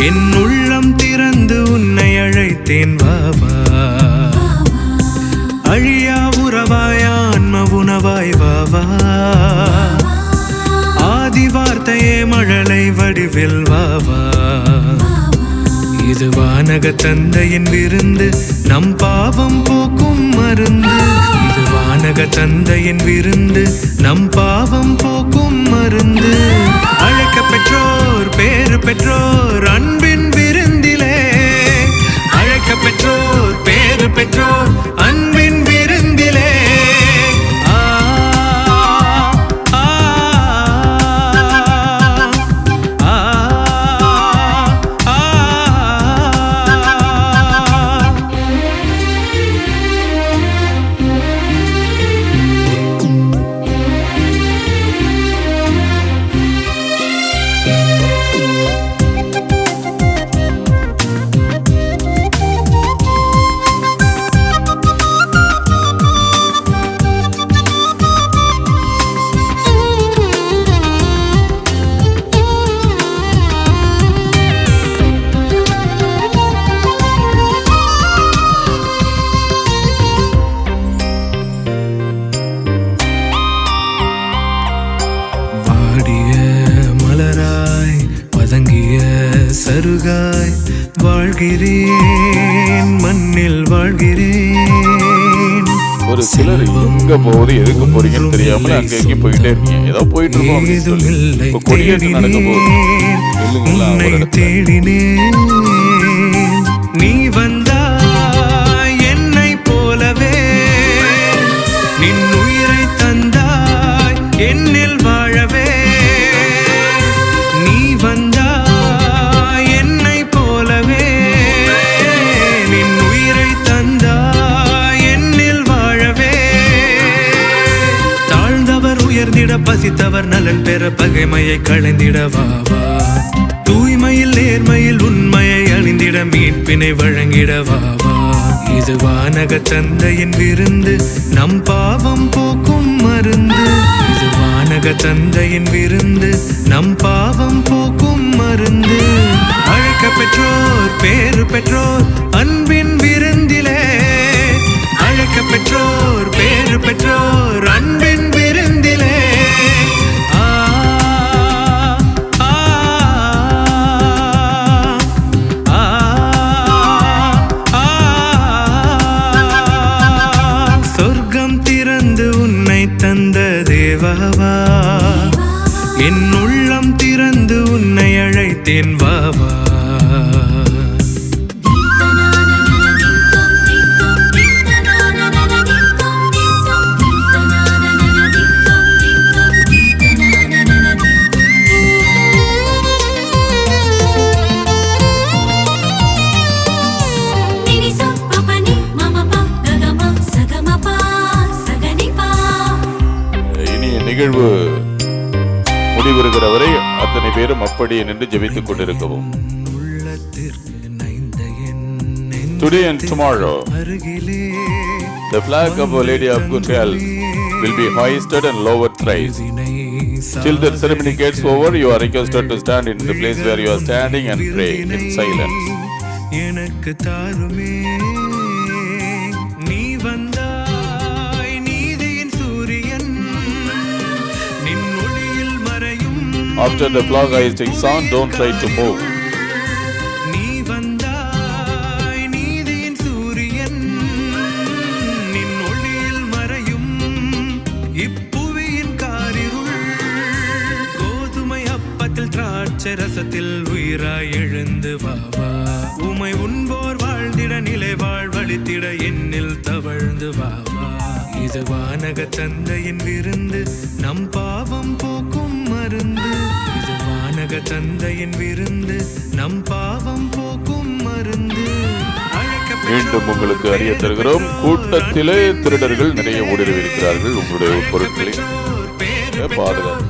என் உள்ளம் திறந்து உன்னை அழைத்தேன் வாவா. அழியா உறவாய் ஆன்ம உணவாய் வாவா. ஆதி வார்த்தையே மழலை வடிவில் வாவா. இது வானக தந்தையின் விருந்து, நம் பாவம் போக்கும் மருந்து. இது வானக தந்தையின் விருந்து, நம் பாவம் போக்கும் மருந்து. அழைக்க பெற்றோர் பேறு பெற்றோர் அன்பின் விருந்திலே. அழைக்க பெற்றோர் பேறு பெற்றோர் அன்பின் விருந்திலே. சருகாய் வாழ்கிறேன், மண்ணில் வாழ்கிறேன். ஒரு சிலர் எங்க போகுது எதுக்கு போறீங்கன்னு தெரியாம அங்க எங்க போயிட்டே இருக்கீங்க. ஏதோ போயிட்டு இருக்கோம். கொடியேற்றம் நடக்க போகுது. தேடினேன், நீ வந்தாய் என்னை போலவே. நின் உயிரை தந்தாய் என்னில் வாழவே. நீ வந்தாய் பசித்தவர் நலன் பெற பகைமையை களைந்திட வாவா. தூய்மையில் நேர்மையில் உண்மையை அழிந்திட மீட்பினை வழங்கிட வாவா. இது வானக தந்தையின் விருந்து, நம் பாவம் போக்கும் மருந்து. இது வானக தந்தையின் விருந்து, நம் பாவம் போக்கும் மருந்து. அழைக்க பெற்றோர் பேறு பெற்றோர் அன்பின் விருந்திலே. அழைக்க பெற்றோர் பேறு பெற்றோர் அன்பின் விருந்திலே. சொர்க்கம் திறந்து உன்னை தந்த தேவாவா. என் உள்ளம் திறந்து உன்னை அழைத்தேன் வாவா. நிகழ்வு முடிவருகிற வரை அத்தனை பேரும் அப்படியே நின்று ஜெபித்துக் கொண்டிருக்கவும். Today and tomorrow, the flag of Our Lady of Good Health will be hoisted and lowered thrice. Till the ceremony gets over, you are requested to stand in the place where you are standing and pray in silence. After the flag hoisting sound, don't try to move. ரசத்தில் உயிராய் எழுந்து வாவா. உமை உண்போர் வாழ்ந்திட நிலை வாழ்வழித்திட என்னில் தவழ்ந்து வாவா. இது வானக தந்தையின் விருந்து, நம் பாவம் போக்கும் மருந்து. இது வானக தந்தையின் விருந்து, நம் பாவம் போக்கும் மருந்து. மீண்டும் உங்களுக்கு அறிய தருகிறோம், கூட்டத்திலே திருடர்கள் நிறைய ஊடுருவிருக்கிறார்கள். உங்களுடைய பொருட்களை பாதுகாப்பு.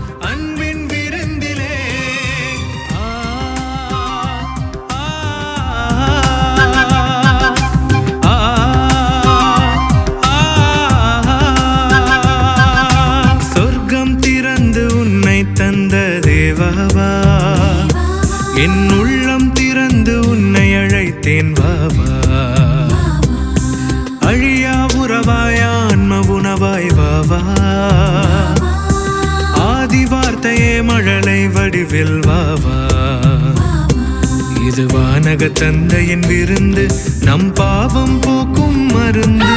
தந்த தேவாவா. என் உள்ளம் திற திறந்து உன்னை அழைத்தேன் வாவா, அழியா உறவாய் ஆன்ம உணவாய் வாவா, ஆதி வார்த்தையே மழலை வடிவில் வாவா. இது வானக தந்தையின் விருந்து, நம் பாவம் போக்கும் மருந்து.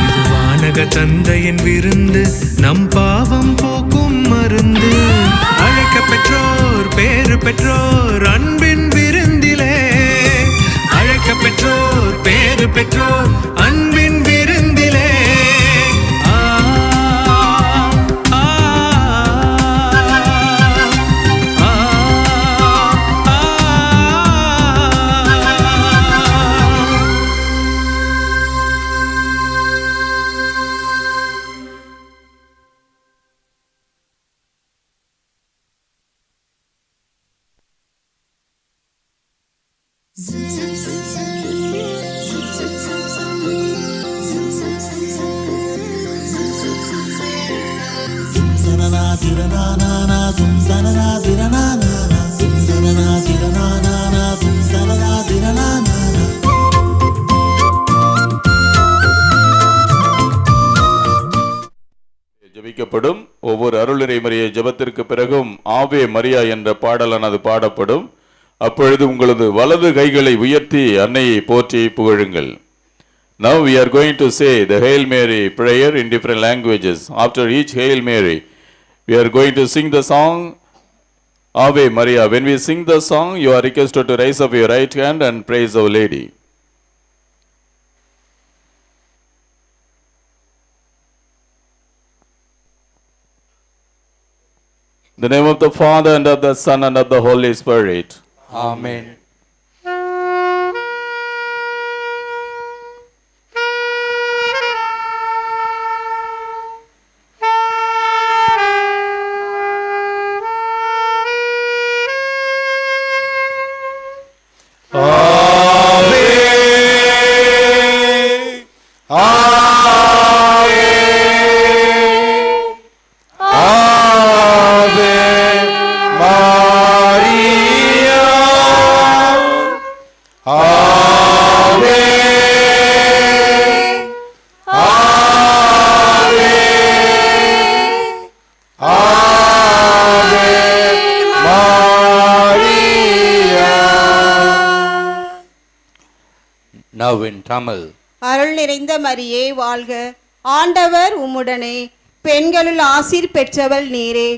இது வானக தந்தையின் விருந்து, நம் பாவம் போக்கும் மருந்து. அழைக்க பெற்றோர் பேறு பெற்றோர் அன்பின் விருந்திலே, அழைக்க பெற்றோர் பேறு பெற்றோர் அன்பின் விருந்திலே. ஜெபிக்கப்படும். ஒவ்வொரு அருளிறை மரியை ஜெபத்திற்கு பிறகும் ஆவே மரியா என்ற பாடலானது பாடப்படும். அப்பொழுது உங்களது வலது கைகளை உயர்த்தி அன்னையை போற்றி புகழுங்கள். Now we are going to say the Hail Mary prayer in different languages. After each Hail Mary, we are going to sing the song Ave Maria. When we sing the song, you are requested to raise up your right hand and praise Our Lady. In the name of the Father, and of the Son, and of the Holy Spirit. Amen. Now in Tamil. அருள் நிறைந்த மரியே வாழ்க, ஆண்டவர் உம்முடனே, பெண்களுள் ஆசீர் பெற்றவள் நீரே,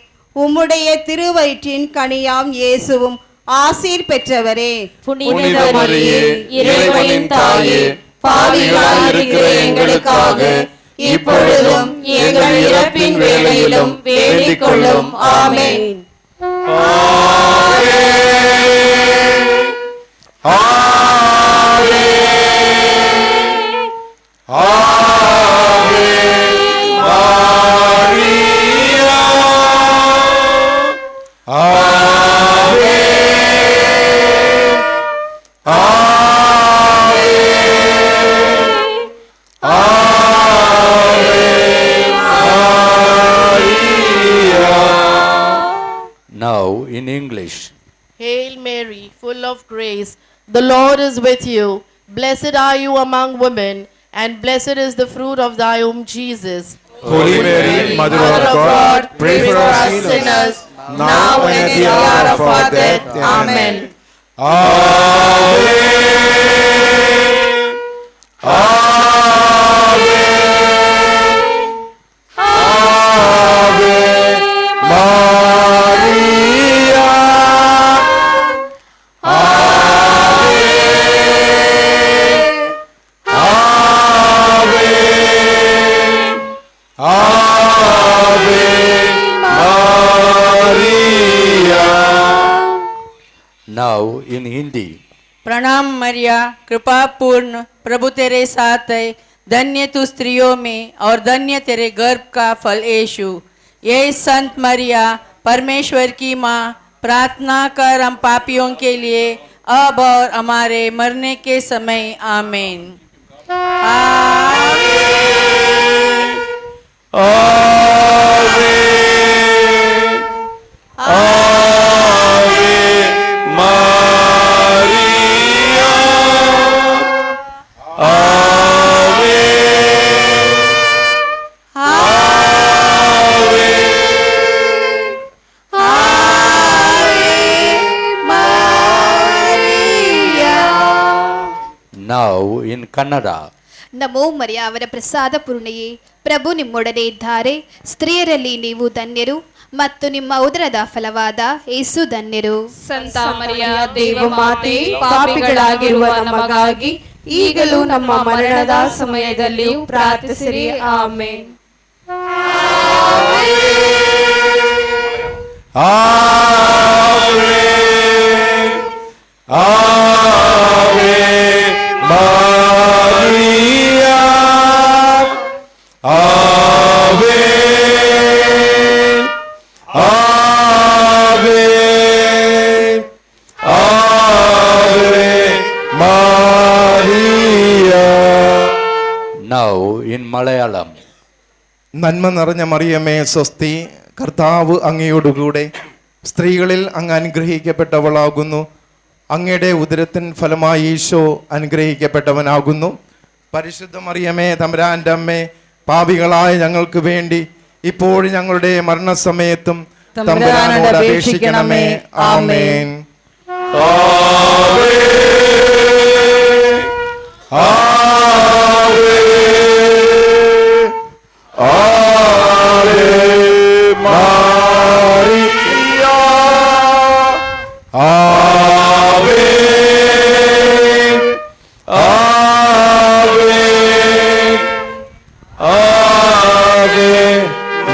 உம்முடைய திருவயிற்றின் கனியாம் இயேசுவும் ஆசீர் பெற்றவரே. புனித மரியே, இறைவனின் தாயே, பாவிகளாய் இருக்கிற எங்களுக்காக இப்பொழுதும் எங்கள் இறப்பின் வேளையிலும் வேண்டிக் கொள்ளும். ஆமென். Now in English. Hail Mary, full of grace, the Lord is with you. Blessed are you among women, and blessed is the fruit of thy womb, Jesus. Holy Mary, Mother of God, pray for us sinners, now and at the hour of our death. Amen. Amen. Now in Hindi. प्रणाम मरिया, कृपा पूर्ण, प्रभु तेरे साथ है, धन्य तू स्त्रियों में और धन्य तेरे गर्भ का फल यीशु। ये संत मरिया परमेश्वर की माँ, प्रार्थना कर हम पापियों के लिए अब और हमारे मरने के समय। आमीन। Maria. Now in Kannada. ನಮೋ ಮರಿಯವರ ಪ್ರಸಾದ ಪೂರ್ಣೆಯೇ, ಪ್ರಭು ನಿಮ್ಮೊಡನೆ ಇದ್ದಾರೆ, ಸ್ತ್ರೀಯರಲ್ಲಿ ನೀವು ಧನ್ಯರು ಮತ್ತು ನಿಮ್ಮ ಉದರದ ಫಲವಾದ ಯೇಸು ಧನ್ಯರು. ಸಂತ ಮರಿಯ ದೇವಮಾತೆ, ಪಾಪಿಗಳಾಗಿರುವ ನಮಗಾಗಿ ಈಗಲೂ ನಮ್ಮ ಮರಣದ ಸಮಯದಲ್ಲಿಯೂ ಪ್ರಾರ್ಥಿಸಿರಿ. Amen. Ave Maria, Ave, Ave, Ave Maria. Now in Malayalam. നന്മ നിറഞ്ഞ മറിയമേ സ്വസ്തി, കർത്താവ് അങ്ങയോടുകൂടെ സ്ത്രീകളിൽ അങ്ങ് അനുഗ്രഹിക്കപ്പെട്ടവളാകുന്നു. അങ്ങയുടെ ഉദരത്തിൻ ഫലമായി ഈശോ അനുഗ്രഹിക്കപ്പെട്ടവനാകുന്നു. പരിശുദ്ധ മറിയമേ തമ്പുരാന്റെ അമ്മേ, പാപികളായ ഞങ്ങൾക്ക് വേണ്ടി ഇപ്പോഴും ഞങ്ങളുടെ മരണസമയത്തും തമ്പുരാനോട് അപേക്ഷിക്കണമേ. ആമേൻ. ആവേ ആവേ ആവേ മാരിയ, ആവേ ആവേ ആവേ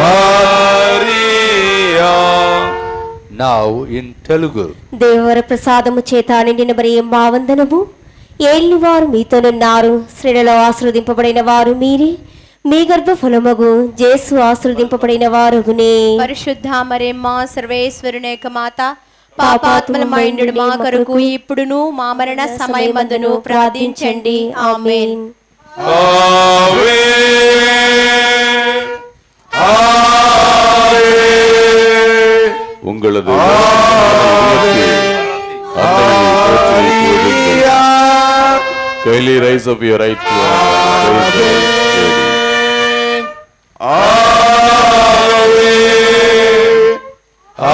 മാരിയ. Now in Telugu. దేవర ప్రసాదము చేత నిండిన మరియ మా వందనము. ఏళ్ళు వారు మీతోనున్నారు, స్త్రీలలో ఆశీర్వదింపబడిన వారు మీరే, మీ గర్భఫలమగు జేసు ఆశీర్వదింపబడిన వారుగునే. పరిశుద్ధ మరియమ్మ సర్వేశ్వరుని యొక్క మాత, పాపాత్మలమైండు మా కొరకు ఇప్పుడును మా మరణ సమయమందును ప్రార్థించండి. ఆమేన్. ആവേ ആവേ. உங்களது Kindly rise up your right hand. Ave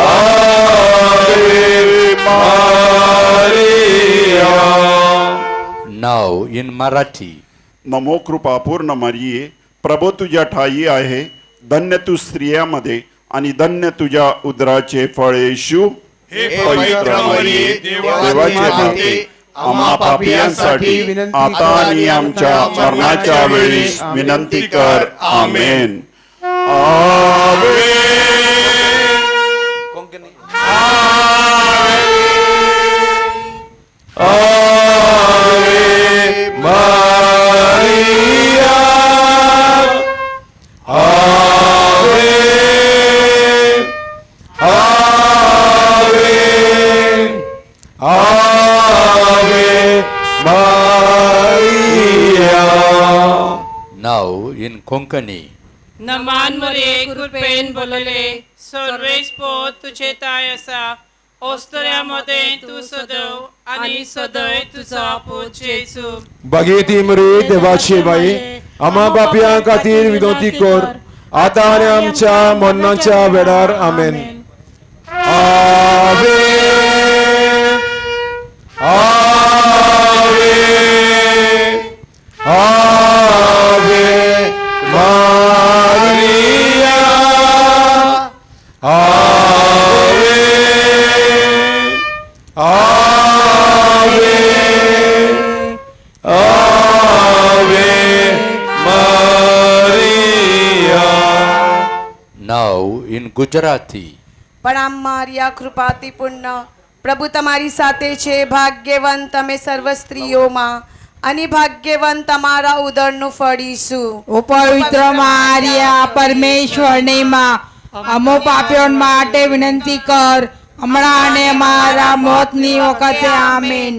Ave Maria. Now in Marathi. नमो कृपापूर्ण मरिये, प्रभू तुझ्या ठाई आहे, धन्य तू स्त्रियामध्ये आणि धन्य तुझ्या उदराचे फळ येशू. हे पवित्र मरिये, देवाचे माते, आम्हा पापियांसाठी आता आणि आमच्या मरणाच्या वेळी विनंती कर. आमेन. आवे आवे मारिया, आवे आवे आवे मारिया. Now in Konkani. नमान मरे कृपेन बोलले, सर्वेश पोत तुझे ताय असा, ओस्तऱ्यामध्ये तू सदैव आणि सदैव तुझा पोत जेसू. बघेती मरे देवाची बाई, आम्हा पापियां खातीर विनंती कर, आता आणि आमच्या मरणाच्या वेळार. आमेन. आवे आवे आवे मारिया, आवे आवे आवे मारिया. Now in Gujarati. પ્રણામ મારિયા કૃપાથી પૂર્ણ, પ્રભુ તમારી સાથે છે, ભાગ્યવાન તમે સર્વ સ્ત્રીઓમાં અને ભાગ્યવાન તમારા ઉદરનું ફળ ઈસુ. ઓ પવિત્ર મારિયા, પરમેશ્વરની માં, અમો પાપીઓ માટે વિનંતી કર, હમણાં અને અમારા મોતની વખતે. આમેન.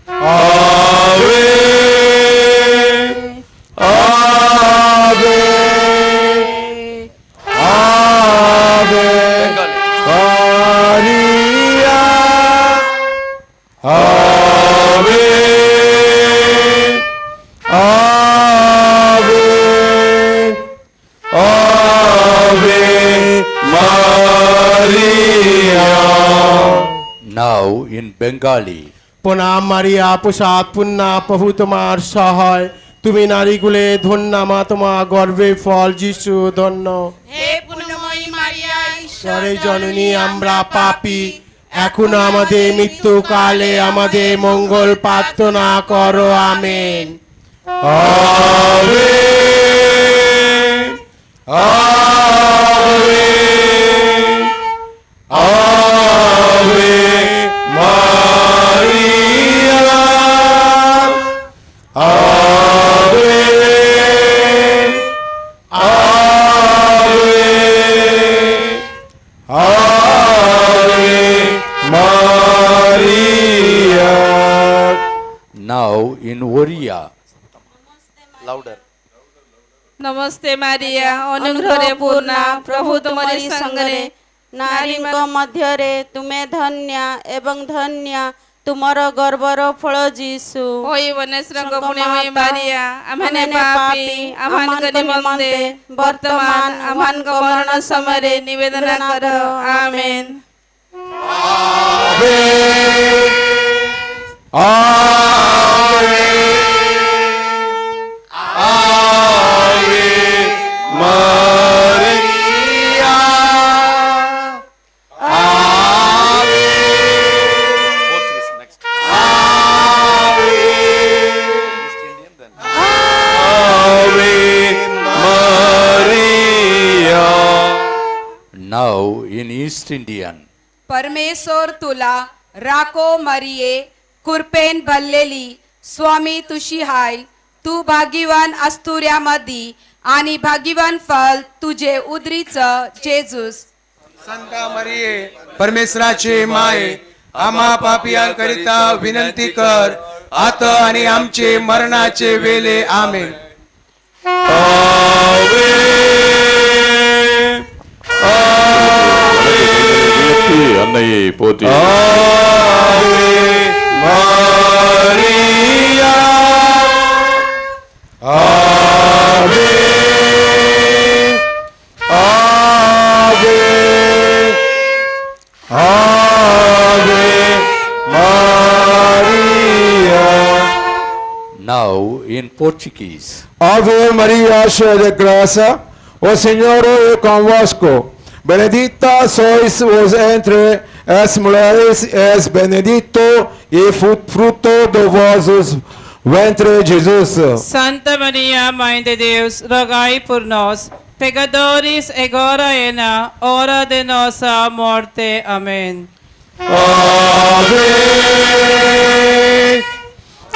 आवे आवे आवे मारिया, आवे आवे आवे मारिया. Now in Bengali. প্রণাম মারিয়া প্রসাদ পুণ্যা প্রভু তোমার সহায় তুমি নারীকুলে ধন্য মা তোমার গর্ভে ফল যিশু ধন্য হে পুণ্যময়ী মারিয়া ঈশ্বরের জননী আমরা পাপী এখন আমাদের মৃত্যুকালে আমাদের মঙ্গল প্রার্থনা করো আমেন আমেন আমেন আবে মারিয়া ave ave ave Maria Now in Oriya. Louder. ନମସ୍ତେ ମାରିଆ ଅନୁଗ୍ରହରେ ପୂର୍ଣ୍ଣା ପ୍ରଭୁ ତୁମରି ସଙ୍ଗରେ ନାରୀଙ୍କ ମଧ୍ୟରେ ତୁମେ ଧନ୍ୟ ଏବଂ ଧନ୍ୟ ତୁମର ଗର୍ଭର ଫଳ ଯୀଶୁ ହୋଇ ବନେଶ୍ୱରଙ୍କ ପୁଣ୍ୟମୟୀ ମାରିଆ ଆମମାନେ ପାପୀ ଆମମାନଙ୍କ ନିମନ୍ତେ ବର୍ତ୍ତମାନ ଆମମାନଙ୍କ ମରଣ ସମୟରେ ନିବେଦନ କର ଆମେନ୍ Now in East Indian. परमेश्वर तुला राको मरिये कुरपेन भरलेली स्वामी तुशी हाय तू भाग्यवान अस्तुऱ्यामध्ये आणि भाग्यवान फल तुझे उदरीचं जेजूस संता मरिये परमेश्वराचे माये आम्हा पापियांकरिता विनंती कर आता आणि आमचे मरणाचे वेळे आमेन அன்னையை போற்றி மாரியா ஆவே ஆவே ஆவே மாரியா Now in Portuguese. Ave Maria, cheia de graça, o Senhor é convosco. Benedicta sois vos entre as mulheres, és benedito e fruto do vosso ventre, Jesus. Santa Maria, Mãe de Deus, rogai por nós, pecadores, agora e na hora de nossa morte. Amém. Ave,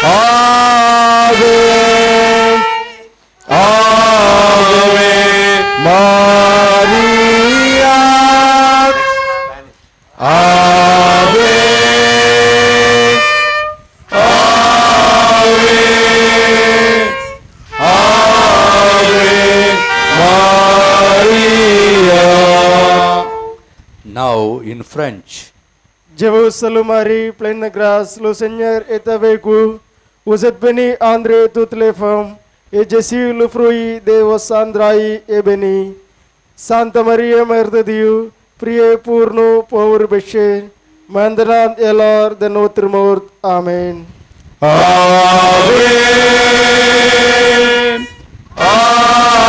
Ave, Ave Maria. Ave, Ave, Ave Maria. Now in French. Je vous salue Marie, pleine de grâce, le Seigneur est avec vous. Vous êtes bénie entre toutes les femmes, et Jésus, le fruit de vos entrailles, est béni. Sainte Marie, Mère de Dieu, priez pour nous pauvres pécheurs, maintenant et à l'heure de notre mort. Amen. Amen. Amen.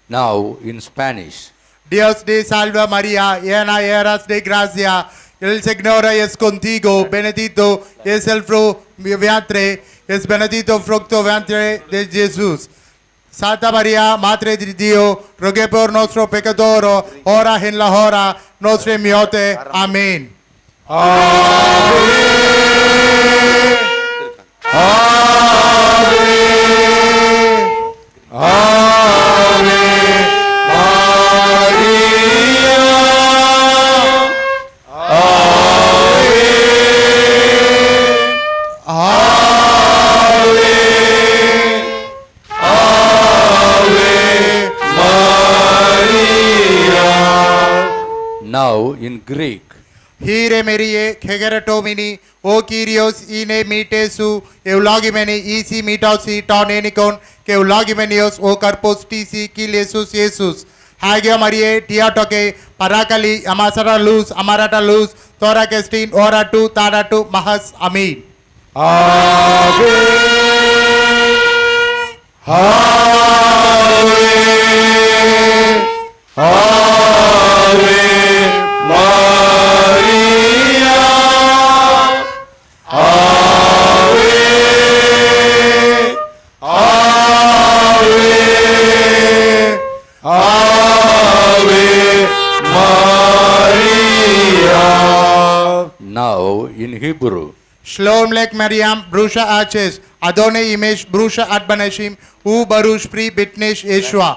Now in Spanish. Dios te salva María, llena eres de gracia, el Señor es contigo, bendito es el fruto de mi vientre, es bendito fruto vientre de Jesús. Santa María, Madre de Dios, rogue por nuestro pecador, ahora en la hora nuestra muerte. Amén. Ave Maria. Now in Greek. Hire merie kegeretomini o Kyrios ine mitesu eulogimeni isi mitosi tonenikon ke eulogimenios o karpos tisi kilesus Jesus. Hagia Marie tiatoke parakali amasara luz amarata luz tora kestin oratu taratu mahas amin. Ave Ave Ave Maria Ave Ave Ave Maria. Now in Hebrew. Shalom lek Mariam brusha aches adone imesh brusha adbanashim u barush pri bitnesh Yeshua.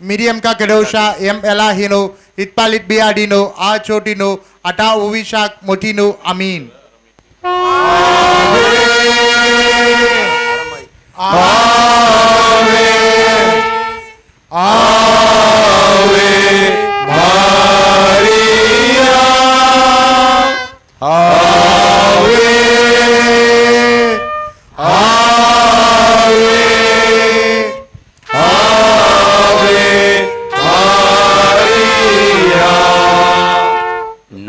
Miriam ka kedosha em elahino itpalit biadino a chotino ata uvishak motino amin. Ave Ave Maria Ave Ave Ave Maria.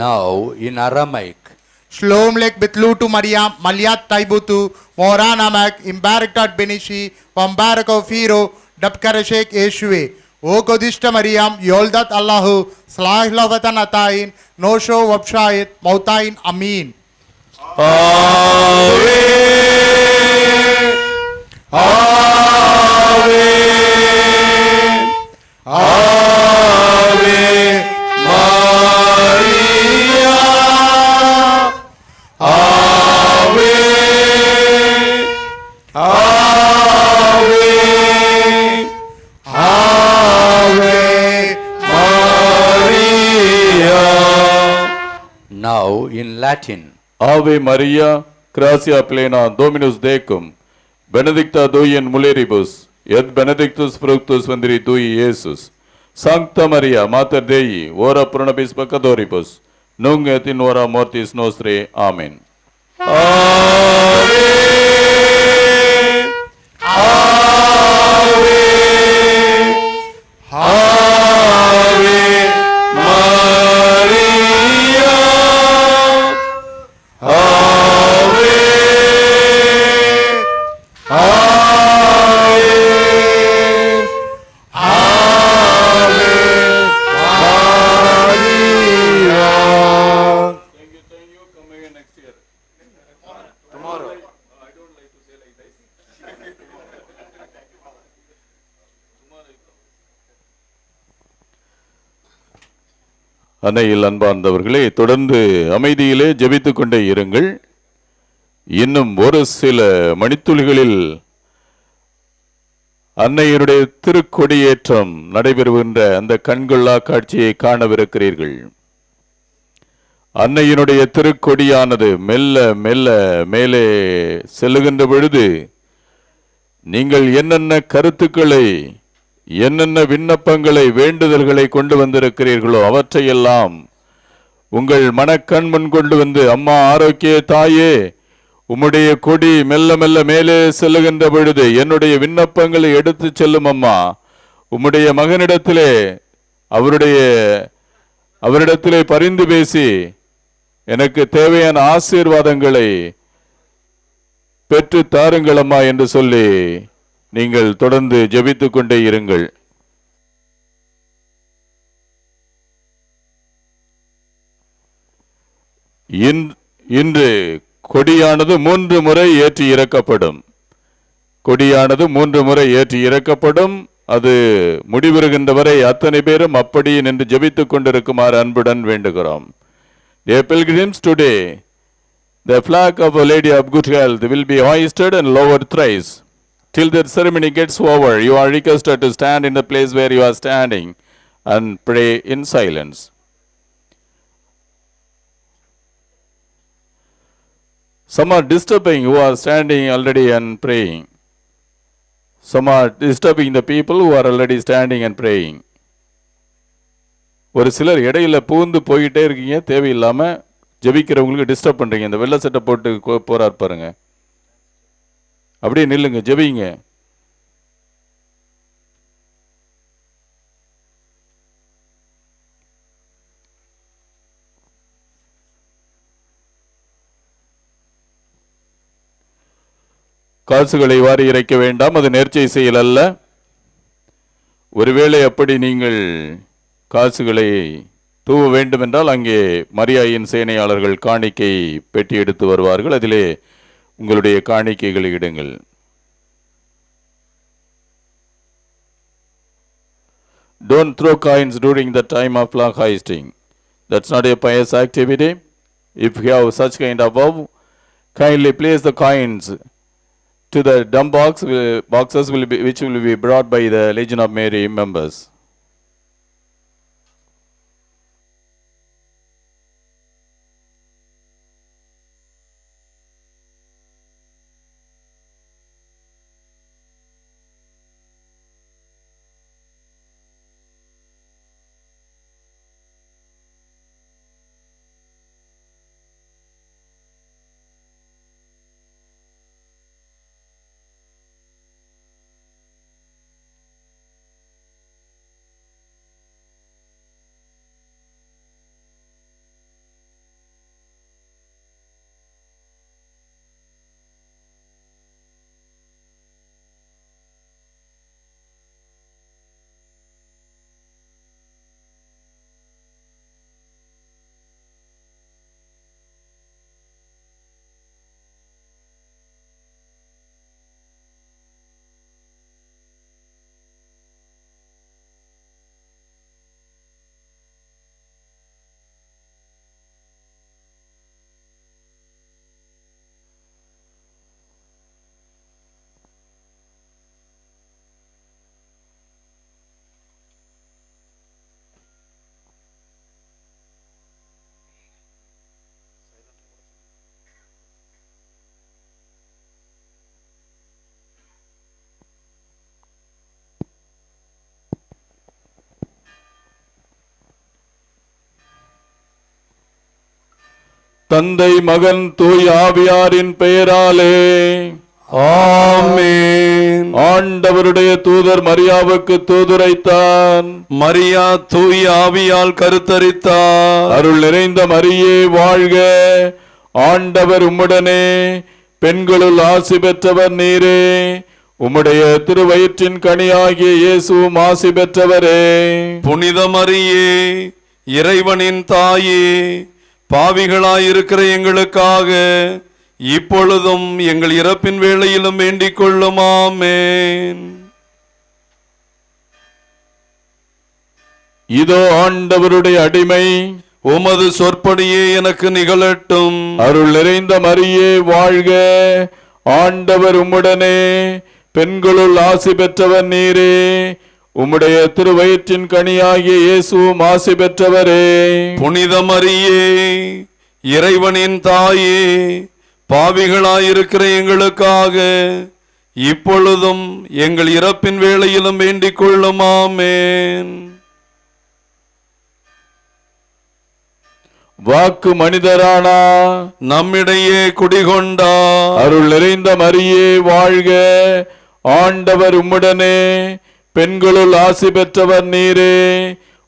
Now in Aramaic. Shalom lek bitlutu Maria maliat taibutu morana mak imbaraktat benishi pambarako firo dabkarashek Yeshue. O kodishta Mariam yoldat Allahu salahlavatan atain nosho wabshayit mautain amin. Ave Ave Ave Maria Ave Ave Ave Maria. Now in Latin. Ave Maria, gratia plena, Dominus tecum, benedicta tui in mulieribus, et benedictus fructus ventris tui, Iesus. Sancta Maria, Mater Dei, ora pro nobis peccatoribus, nunc et in hora mortis nostrae. Amen. Ave Ave Ave Maria Ave Ave Ave Maria. Thank you. Come again next year. Tomorrow. I don't like to say like this. அன்னையில் அன்பார்ந்தவர்களே, தொடர்ந்து அமைதியிலே ஜெபித்துக் கொண்டே இருங்கள். இன்னும் ஒரு சில மணித்துளிகளில் அன்னையினுடைய திருக்கொடியேற்றம் நடைபெறுகின்ற அந்த கண்கொள்ளா காட்சியை காணவிருக்கிறீர்கள். அன்னையினுடைய திருக்கொடியானது மெல்ல மெல்ல மேலே செல்லுகின்ற பொழுது நீங்கள் என்னென்ன கருத்துக்களை, என்னென்ன விண்ணப்பங்களை, வேண்டுதல்களை கொண்டு வந்திருக்கிறீர்களோ அவற்றையெல்லாம் உங்கள் மனக்கண் முன் கொண்டு வந்து, அம்மா ஆரோக்கிய தாயே, உம்முடைய கொடி மெல்ல மெல்ல மேலே செல்லுகின்ற பொழுது என்னுடைய விண்ணப்பங்களை எடுத்து செல்லும் அம்மா. உம்முடைய மகனிடத்திலே அவரிடத்திலே பரிந்து பேசி எனக்கு தேவையான ஆசீர்வாதங்களை பெற்று தாருங்கள் அம்மா என்று சொல்லி நீங்கள் தொடர்ந்து ஜெபித்துக் கொண்டே இருங்கள். இன்று கொடியானது 3 முறை ஏற்றி இறக்கப்படும். கொடியானது 3 முறை ஏற்றி இறக்கப்படும். அது முடிவுறுகின்ற வரை அத்தனை பேரும் அப்படி நின்று ஜெபித்துக் கொண்டிருக்குமாறு அன்புடன் வேண்டுகிறோம். Dear pilgrims, today the flag of Our Lady of Good Health will be hoisted and lowered thrice. Till the ceremony gets over, you are requested to stand in the place where you are standing and pray in silence. Some are disturbing who are standing already and praying. Some are disturbing the people who are already standing and praying. ஒரு சிலர் இடையில பூந்து போயிட்டே இருக்கீங்க, தேவையில்லாமல் ஜெபிக்கிறவங்களுக்கு disturb பண்ணுறீங்க. இந்த வெள்ளை சட்டை போட்டு போறார் பாருங்க, அப்படியே நில்லுங்க, ஜெபிங்க. காசுகளை வாரி இறைக்க வேண்டாம், அது நேர்ச்சை செயல் அல்ல. ஒருவேளை அப்படி நீங்கள் காசுகளை தூவ வேண்டுமென்றால் அங்கே மரியாயின் சேனையாளர்கள் காணிக்கை பெட்டி எடுத்து வருவார்கள், அதிலே உங்களுடைய காணிக்கைகளை இடுங்கள். Don't throw coins during the time of flag hoisting. That's not a pious activity. If you have such kind of vow, kindly place the coins to the dump boxes which will be brought by the Legion of Mary members. தந்தை மகன் தூய் ஆவியாரின் பெயராலே ஆமென். ஆண்டவருடைய தூதர் மரியாவுக்கு தூதுரைத்தான், மரியா தூய் ஆவியால் கருத்தரித்தார். அருள் நிறைந்த மரியே வாழ்க, ஆண்டவர் உம்முடனே, பெண்களுள் ஆசி பெற்றவர் நீரே, உம்முடைய திருவயிற்றின் கனியாகிய இயேசுவும் ஆசி பெற்றவரே. புனித மரியே, இறைவனின் தாயே, பாவிகளாயிருக்கிற எங்களுக்காக இப்பொழுதும் எங்கள் இறப்பின் வேளையிலும் வேண்டிக் கொள்ளும். ஆமென். இதோ ஆண்டவருடைய அடிமை, உமது சொற்படியே எனக்கு நிகழட்டும். அருள் நிறைந்த மரியே வாழ்க, ஆண்டவர் உம்முடனே, பெண்களுள் ஆசி பெற்றவர் நீரே, உம்முடைய திருவயிற்றின் கனியாகிய இயேசுவும் ஆசி பெற்றவரே. புனித மரியே, இறைவனின் தாயே, பாவிகளாயிருக்கிற எங்களுக்காக இப்பொழுதும் எங்கள் இறப்பின் வேளையிலும் வேண்டிக் கொள்ளும். ஆமென். வாக்கு மனிதரானா, நம்மிடையே குடிகொண்டா. அருள் நிறைந்த மரியே வாழ்க, ஆண்டவர் உம்முடனே, பெண்களுள் ஆசி பெற்றவர் நீரே,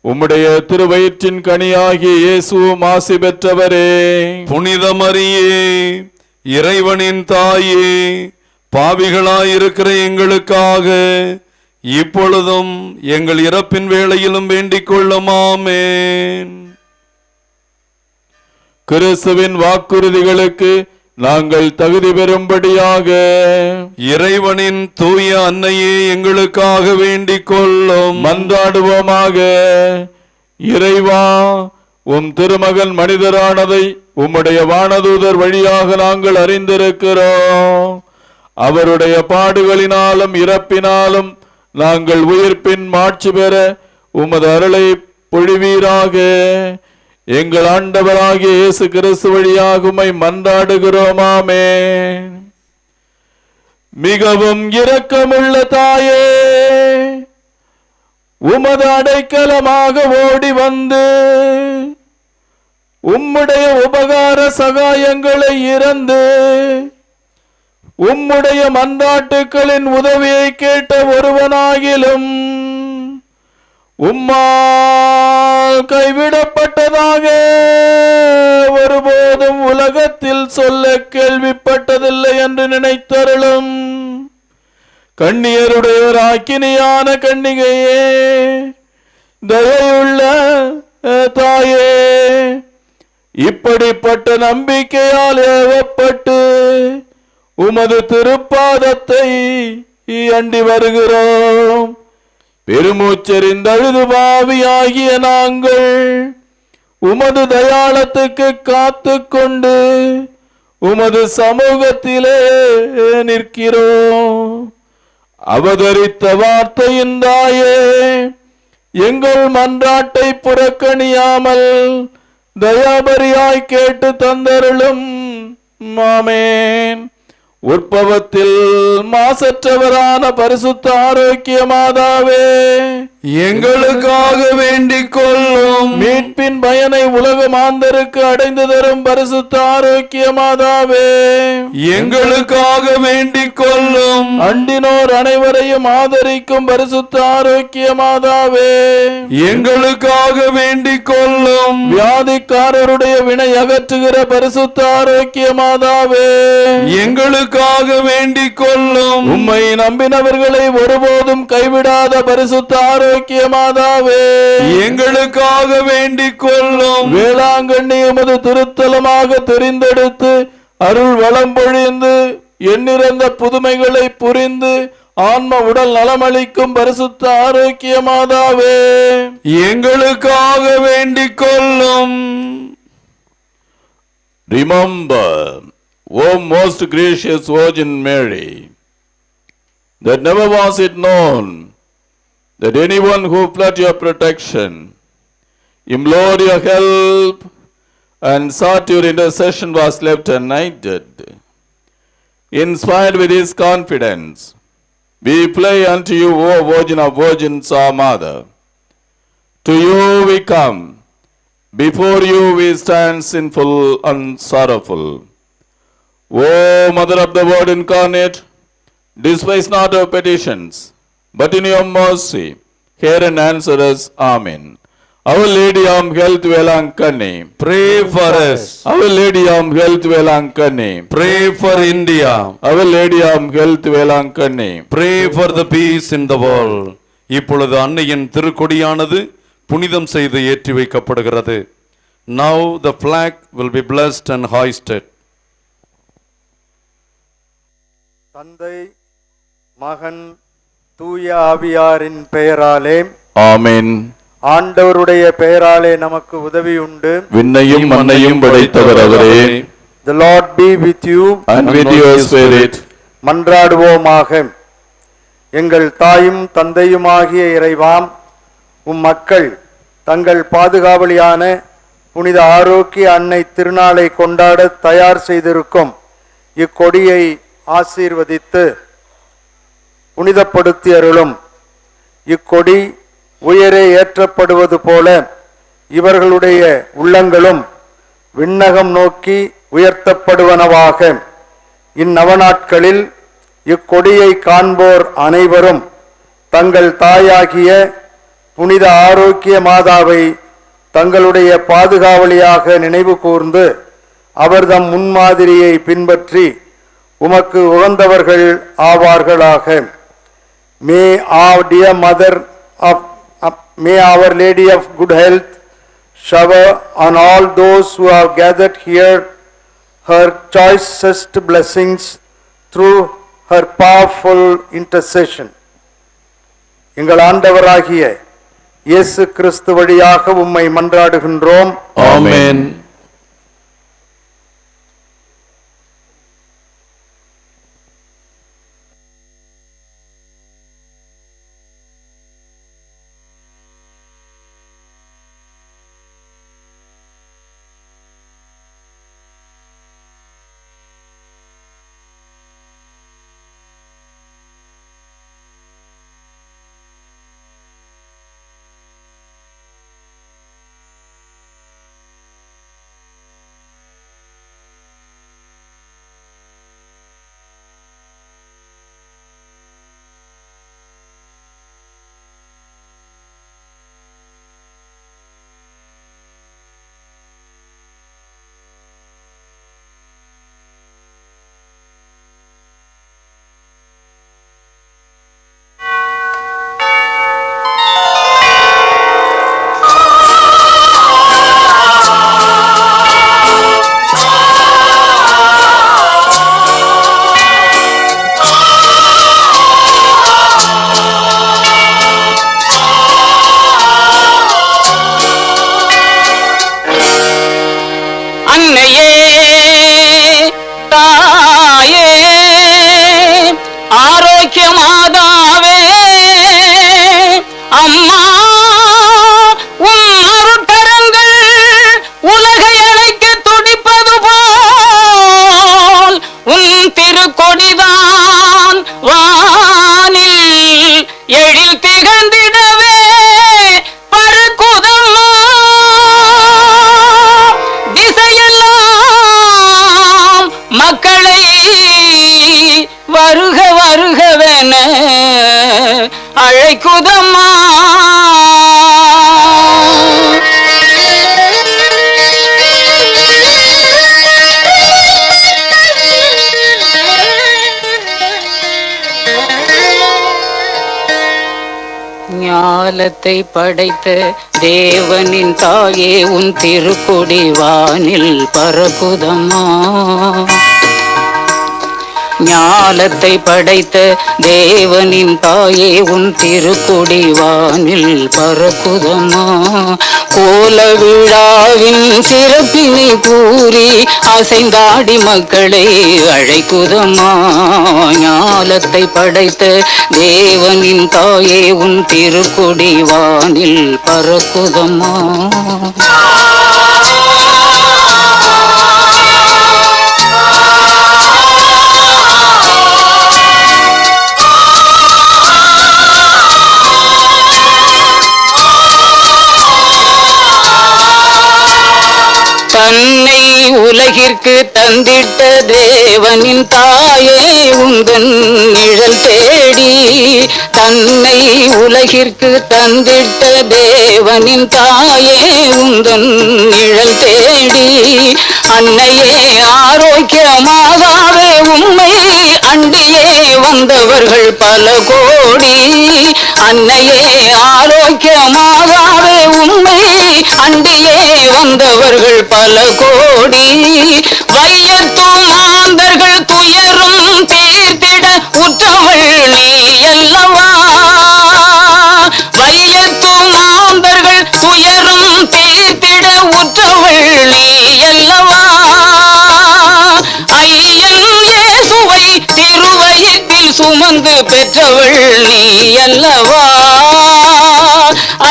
உம்முடைய திருவயிற்றின் கனியாகிய இயேசுவும் ஆசி பெற்றவரே. புனித மரியே, இறைவனின் தாயே, பாவிகளாயிருக்கிற எங்களுக்காக இப்பொழுதும் எங்கள் இறப்பின் வேளையிலும் வேண்டிக் கொள்ளும். ஆமென். கிறிஸ்துவின் வாக்குறுதிகளுக்கு நாங்கள் தகுதி பெறும்படியாக இறைவனின் தூய அன்னையே எங்களுக்காக வேண்டிக் கொள்ளும். மன்றாடுவோமாக. இறைவா, உம் திருமகன் மனிதரானதை உம்முடைய வானதூதர் வழியாக நாங்கள் அறிந்திருக்கிறோம். அவருடைய பாடுகளினாலும் இறப்பினாலும் நாங்கள் உயிர்ப்பின் மாட்சி பெற உமது அருளை பொழிவீராக. எங்கள் ஆண்டவராகிய இயேசு கிறிஸ்து வழியாக உம்மை மன்றாடுகிறோம். ஆமென். மிகவும் இரக்கமுள்ள தாயே, உமது அடைக்கலமாக ஓடி வந்து உம்முடைய உபகார சகாயங்களை இறந்து உம்முடைய மன்றாட்டுக்களின் உதவியை கேட்ட ஒருவனாகிலும் உம்மால் கைவிடப்பட்டதாக ஒருபோதும் உலகத்தில் சொல்ல கேள்விப்பட்டதில்லை என்று நினைத்தருளும். கண்ணியருடைய ராக்கினியான கன்னிகையே, தயையுள்ள தாயே, இப்படிப்பட்ட நம்பிக்கையால் ஏவப்பட்டு உமது திருப்பாதத்தை அண்டி வருகிறோம். பெருமூச்செறிந்தழுது பாவியாகிய நாங்கள் உமது தயாளத்துக்கு காத்து கொண்டு உமது சமூகத்திலே நிற்கிறோம். அவதரித்த வார்த்தையின் தாயே, எங்கள் மன்றாட்டை புறக்கணியாமல் தயாபரியாய் கேட்டு தந்தருளும். ஆமென். உற்பவத்தில் மாசற்றவரான பரிசுத்த ஆரோக்கிய மாதாவே, எங்களுக்காக வேண்டிக் கொள்ளும். மீட்பின் பயனை உலக மாந்தருக்கு அடைந்து தரும் பரிசுத்த ஆரோக்கிய மாதாவே, எங்களுக்காக வேண்டிக் கொள்ளும். அண்டினோர் அனைவரையும் ஆதரிக்கும் பரிசுத்த ஆரோக்கிய மாதாவே, எங்களுக்காக வேண்டிக் கொள்ளும். வியாதிக்காரருடைய வினை அகற்றுகிற பரிசுத்த ஆரோக்கிய மாதாவே, எங்களுக்காக வேண்டிக் கொள்ளும். உம்மை நம்பினவர்களை ஒருபோதும் கைவிடாத பரிசுத்த ஆரோக்கிய மாதாவே, எங்களுக்காக வேண்டிக் கொள்ளும். வேளாங்கண்ணி உமது திருத்தலமாக தெரிந்தெடுத்து அருள் வளம் பொழிந்து எண்ணிறந்த புதுமைகளை புரிந்து ஆன்ம உடல் நலமளிக்கும் பரிசுத்த ஆரோக்கிய மாதாவே, எங்களுக்காக வேண்டிக் கொள்ளும். Remember, O most gracious Virgin Mary, that never was it known that anyone who fled your protection, implored your help, and sought your intercession was left united. Inspired with this confidence, we fly unto you, O Virgin of Virgins, our Mother. To you we come, before you we stand sinful and sorrowful. O Mother of the Word incarnate, despise not our petitions, but in your mercy, hear and answer us. Amen. Our Lady of Health, Velankani, Pray for us. Our Lady of Health, Velankani, Pray for India. Our Lady of Health, Velankani, Pray for the peace in the world. இப்பொழுது அன்னையின் திருக்கொடியானது புனிதம் செய்து ஏற்றி வைக்கப்படுகிறது. Now the flag will be blessed and hoisted. தந்தை, மகன், தூய ஆவியாரின் பெயராலே ஆமென். ஆண்டவருடைய பெயராலே நமக்கு உதவி உண்டு. விண்ணையும் மண்ணையும் படைத்தவர் அவரே. The Lord be with you and with your spirit. மன்றாடுவோமாக. எங்கள் தாயும் தந்தையுமாகிய இறைவாம், உம் மக்கள் தங்கள் பாதுகாவலியான புனித ஆரோக்கிய அன்னை திருநாளை கொண்டாட தயார் செய்திருக்கும் இக்கொடியை ஆசீர்வதித்து புனிதப்படுத்தி அருளும். இக்கொடி உயரே ஏற்றப்படுவது போல இவர்களுடைய உள்ளங்களும் விண்ணகம் நோக்கி உயர்த்தப்படுவனவாக. இந்நவநாட்களில் இக்கொடியை காண்போர் அனைவரும் தங்கள் தாயாகிய புனித ஆரோக்கிய மாதாவை தங்களுடைய பாதுகாவலியாக நினைவு கூர்ந்து அவர்தம் முன்மாதிரியை பின்பற்றி உமக்கு உகந்தவர்கள் ஆவார்களாக. May our dear mother of may our Lady of Good Health shower on all those who have gathered here her choicest blessings through her powerful intercession. எங்கள் ஆண்டவராகிய இயேசு கிறிஸ்து வழியாக உம்மை மன்றாடுகின்றோம். ஆமென். ஆரோக்கிய மாதாவே அம்மா உன் அருட்கரங்கள் உலகை அழைக்க துடிப்பது போல் உன் திருக்கொடிதான் வானில் எழில் திகழ்ந்திடவே பறக்குதம்மா. திசையெல்லாம் மக்களை வருக வருகவென அழைக்குதம்மா. ஞாலத்தை படைத்த தேவனின் தாயே உன் திருக்கொடி வானில் பறக்குதம்மா. ஞாலத்தை படைத்த தேவனின் தாயே உன் திருக்கொடி வானில் பறக்குதம்மா. கோல விழாவின் சிறப்பினை கூறி அசைந்தாடி மக்களை அழைக்குதம்மா. ஞாலத்தை படைத்த தேவனின் தாயே உன் திருக்கொடி வானில் பறக்குதம்மா. தன்னை உலகிற்கு தந்திட்ட தேவனின் தாயே உந்தன் நிழல் தேடி. தன்னை உலகிற்கு தந்திட்ட தேவனின் தாயே உந்தன் நிழல் தேடி. அன்னையே ஆரோக்கியமாகவே உம்மை அண்டியே வந்தவர்கள் பல கோடி. அன்னையே ஆரோக்கியமாகவே உம்மை அண்டியே வந்தவர்கள் பல கோடி. வையத்து மாந்தர்கள் துயரும் தீர்த்திட உற்றவள் நீ அல்லவா. வையத்து மாந்தர்கள் துயரும் தீர்த்திட உற்றவள் நீ அல்லவா. ஐயன் இயேசுவை திருவயிற்றில் சுமந்து பெற்றவள் நீ அல்லவா.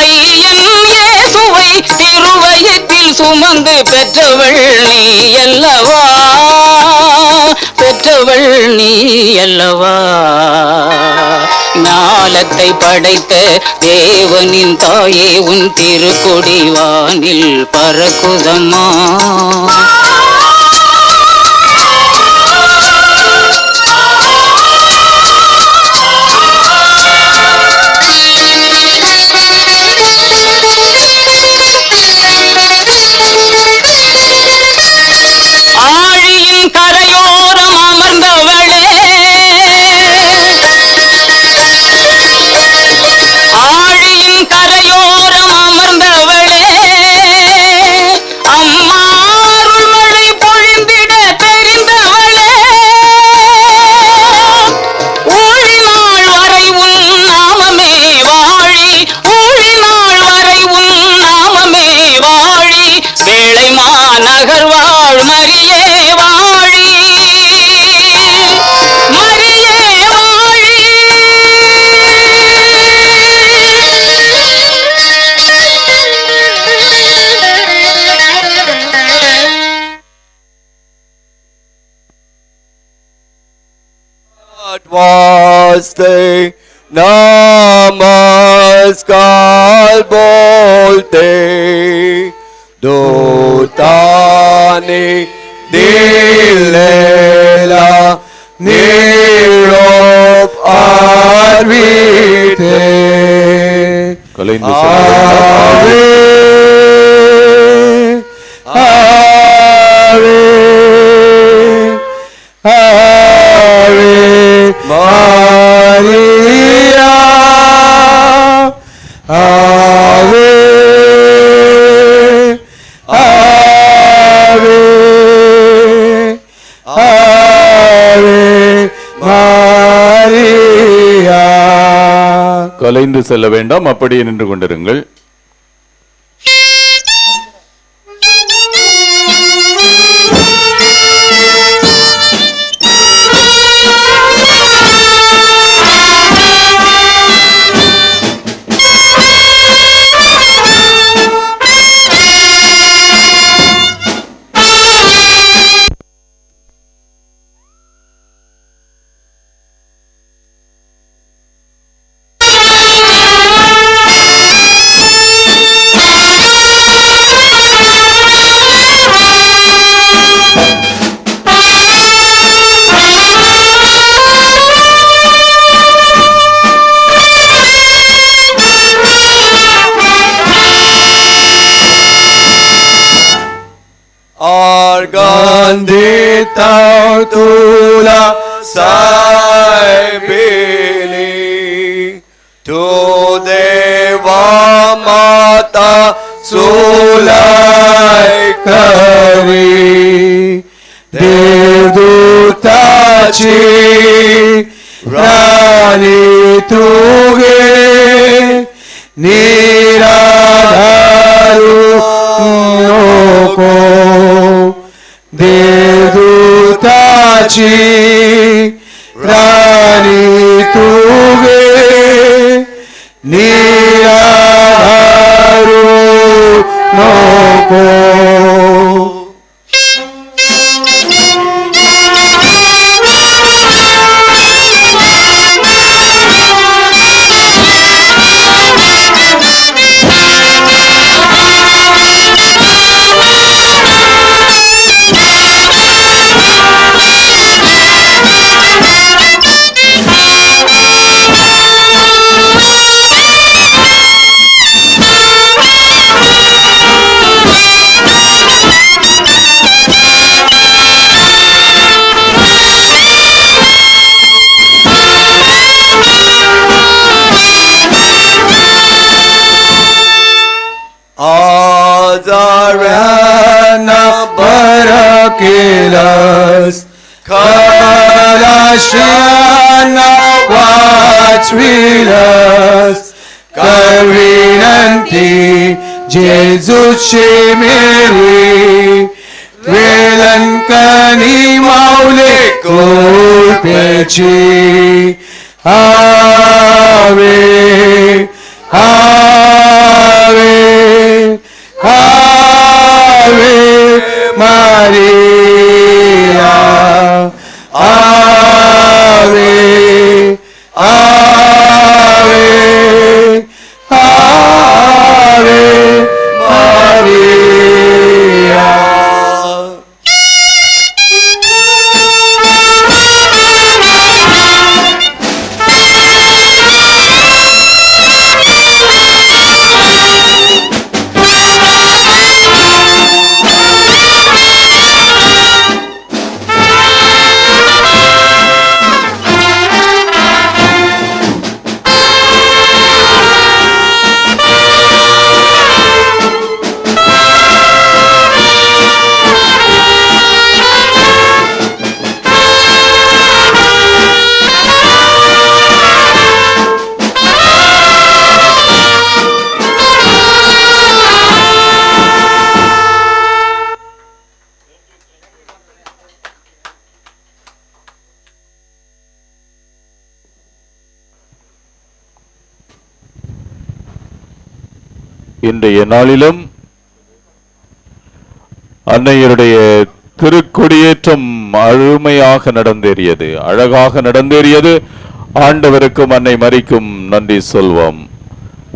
ஐயன் இயேசுவை திருவயிற்றில் சுமந்து பெற்றவள் நீ அல்லவா. பெற்றவள் நீ அல்லவா. ஞாலத்தை படைத்த தேவனின் தாயே உன் திருக்கொடி வானில் பறக்குதம்மா. ஆழியின் கரையோரம் அமர்ந்தவளே, ஆழியின் கரையோரம் அமர்ந்தவளே, அம்மா அருள்மழை பொழிந்திட தெரிந்தவளே. ஊழினாள் வரை உன் நாமமே வாழி, ஊழினாள் வரை உன் நாமமே வாழி. வேளை மாநகர் வாழ் மரியே வாழி, மரியே வாழி. Vaste namaskar bolte dotane dilela nirop arvite கலைந்து ave ave ave Maria ave ave ave Maria. கலைந்து செல்ல வேண்டாம், அப்படியே நின்று கொண்டிருங்கள். गंधी तुला साहेबिली तो देवा माता सोलाय करी देवदूताची राणी तुगे निराधारू नको देवदूताची राणी तुगे निराधारू नको आजारांना बरं केलंस खलाशांना वाचविलंस कर विनंती जेजूची मेरी वेलंकनी माऊले कृपेची आवे आवे आवे मारिया आवे आवे आवे मारिया இன்றைய நாளிலும் அன்னையருடைய திருக்கொடியேற்றம் அருமையாக நடந்தேறியது, அழகாக நடந்தேறியது. ஆண்டவருக்கும் அன்னை மரிக்கும் நன்றி சொல்வோம்.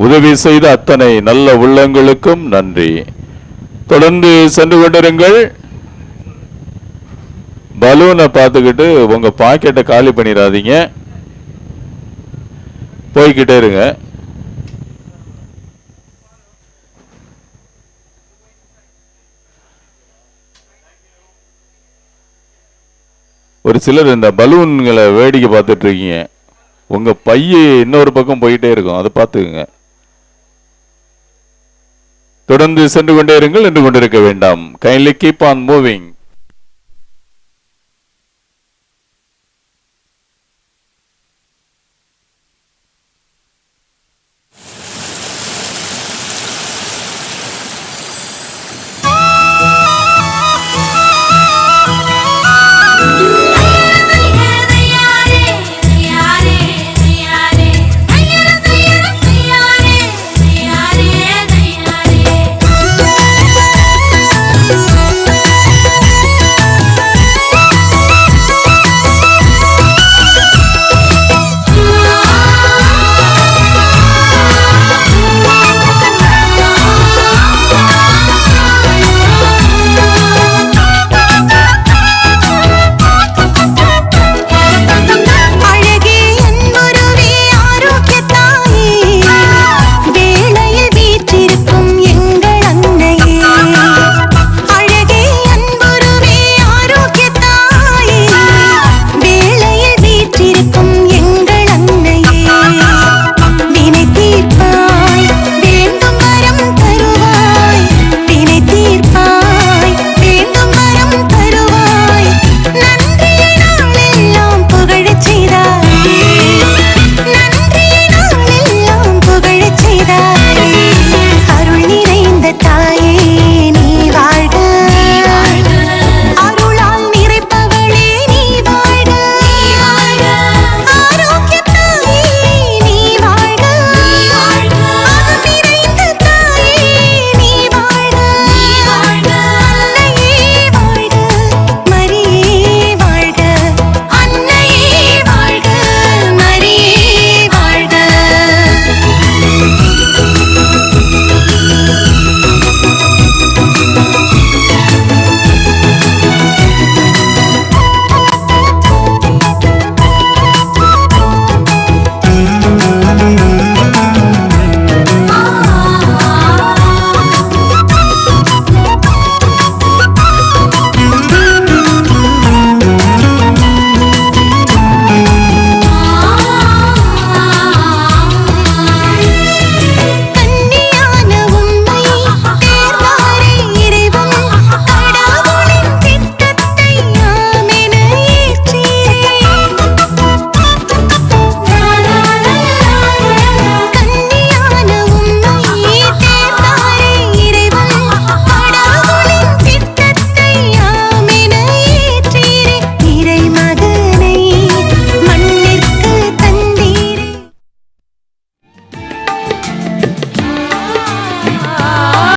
உதவி செய்த அத்தனை நல்ல உள்ளங்களுக்கும் நன்றி. தொடர்ந்து சென்று கொண்டிருங்கள். பலூனை பார்த்துக்கிட்டு உங்க பாக்கெட்டை காலி பண்ணிடாதீங்க, போய்கிட்டே இருங்க. ஒரு சிலர் இந்த பலூன்களை வேடிக்கை பார்த்துட்டு இருக்கீங்க, உங்க பைய இன்னொரு பக்கம் போயிட்டே இருக்கும், அதை பார்த்துக்குங்க. தொடர்ந்து சென்று கொண்டே இருங்கள், நின்று கொண்டிருக்க வேண்டாம். Kindly keep on moving.